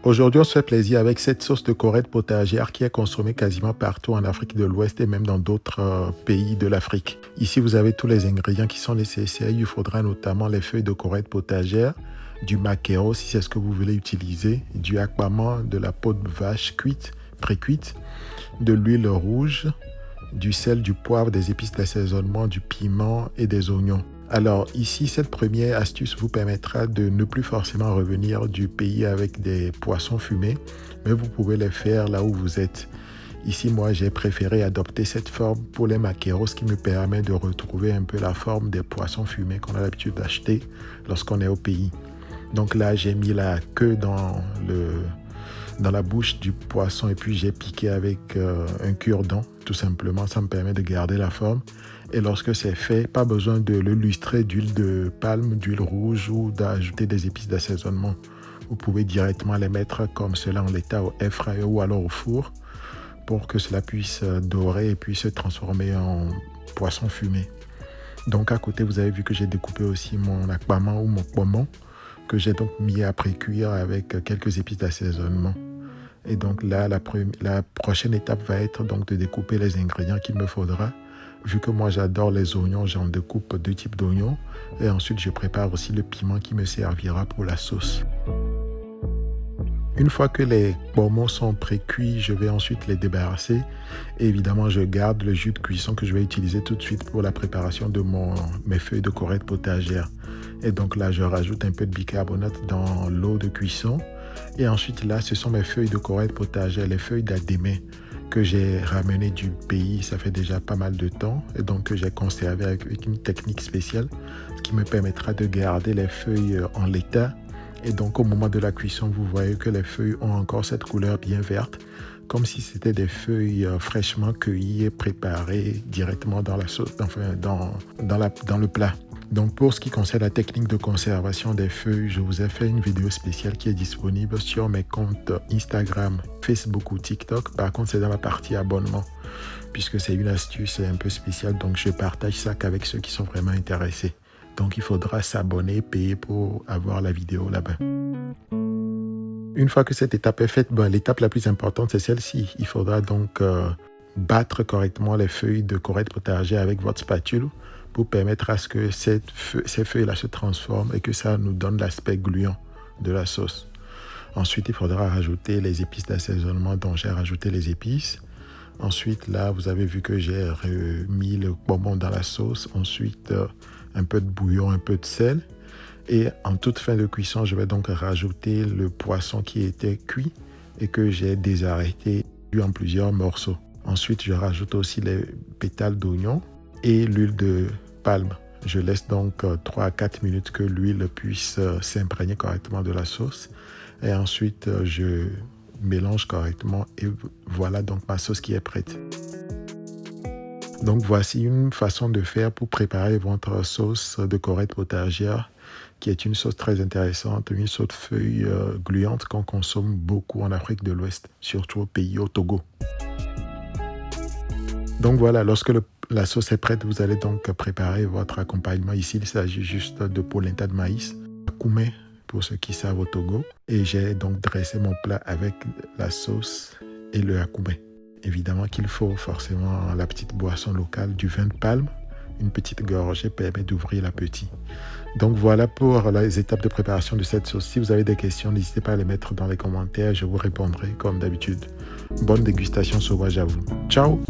Aujourd'hui, on se fait plaisir avec cette sauce de corette potagère qui est consommée quasiment partout en Afrique de l'Ouest et même dans d'autres pays de l'Afrique. Ici, vous avez tous les ingrédients qui sont nécessaires. Il faudra notamment les feuilles de corette potagère, du maquereau si c'est ce que vous voulez utiliser, du akbama, de la peau de vache cuite, pré-cuite, de l'huile rouge, du sel, du poivre, des épices d'assaisonnement, du piment et des oignons. Alors ici, cette première astuce vous permettra de ne plus forcément revenir du pays avec des poissons fumés, mais vous pouvez les faire là où vous êtes. Ici, moi, j'ai préféré adopter cette forme pour les maquereaux, ce qui me permet de retrouver un peu la forme des poissons fumés qu'on a l'habitude d'acheter lorsqu'on est au pays. Donc là, j'ai mis la queue dans la bouche du poisson et puis j'ai piqué avec un cure-dent, tout simplement. Ça me permet de garder la forme. Et lorsque c'est fait, pas besoin de le lustrer d'huile de palme, d'huile rouge ou d'ajouter des épices d'assaisonnement. Vous pouvez directement les mettre comme cela en l'état au air fryer ou alors au four pour que cela puisse dorer et puis se transformer en poisson fumé. Donc à côté, vous avez vu que j'ai découpé aussi mon akbama ou mon poumon que j'ai donc mis à pré-cuire avec quelques épices d'assaisonnement. Et donc là, la prochaine étape va être donc de découper les ingrédients qu'il me faudra. Vu que moi j'adore les oignons, j'en découpe 2 types d'oignons. Et ensuite, je prépare aussi le piment qui me servira pour la sauce. Une fois que les poumons sont pré-cuits, je vais ensuite les débarrasser. Et évidemment, je garde le jus de cuisson que je vais utiliser tout de suite pour la préparation de mes feuilles de corette potagère. Et donc là, je rajoute un peu de bicarbonate dans l'eau de cuisson. Et ensuite, là, ce sont mes feuilles de corette potagère, les feuilles d'adémé que j'ai ramenées du pays. Ça fait déjà pas mal de temps. Et donc, que j'ai conservé avec une technique spéciale qui me permettra de garder les feuilles en l'état. Et donc, au moment de la cuisson, vous voyez que les feuilles ont encore cette couleur bien verte, comme si c'était des feuilles fraîchement cueillies et préparées directement dans la sauce, enfin dans le plat. Donc, pour ce qui concerne la technique de conservation des feuilles, je vous ai fait une vidéo spéciale qui est disponible sur mes comptes Instagram, Facebook ou TikTok. Par contre, c'est dans la partie abonnement, puisque c'est une astuce un peu spéciale. Donc, je partage ça qu'avec ceux qui sont vraiment intéressés. Donc, il faudra s'abonner, payer pour avoir la vidéo là-bas. Une fois que cette étape est faite, l'étape la plus importante, c'est celle-ci. Il faudra donc battre correctement les feuilles de corette potagère avec votre spatule pour permettre à ce que ces feuilles-là se transforment et que ça nous donne l'aspect gluant de la sauce. Ensuite, il faudra rajouter les épices d'assaisonnement dont j'ai rajouté les épices. Ensuite, là, vous avez vu que j'ai remis le poumon dans la sauce. Ensuite, un peu de bouillon, un peu de sel. Et en toute fin de cuisson, je vais donc rajouter le poisson qui était cuit et que j'ai désarrêté en plusieurs morceaux. Ensuite, je rajoute aussi les pétales d'oignon et l'huile de palme. Je laisse donc 3 à 4 minutes que l'huile puisse s'imprégner correctement de la sauce. Et ensuite, je mélange correctement et voilà donc ma sauce qui est prête. Donc voici une façon de faire pour préparer votre sauce de corette potagère qui est une sauce très intéressante, une sauce de feuilles gluante qu'on consomme beaucoup en Afrique de l'Ouest, surtout au pays, au Togo. Donc voilà, lorsque la sauce est prête, vous allez donc préparer votre accompagnement. Ici, il s'agit juste de polenta de maïs, akoumé pour ceux qui savent au Togo. Et j'ai donc dressé mon plat avec la sauce et le akoumé. Évidemment qu'il faut forcément la petite boisson locale, du vin de palme. Une petite gorgée permet d'ouvrir l'appétit. Donc voilà pour les étapes de préparation de cette sauce. Si vous avez des questions, n'hésitez pas à les mettre dans les commentaires. Je vous répondrai comme d'habitude. Bonne dégustation sauvage à vous. Ciao!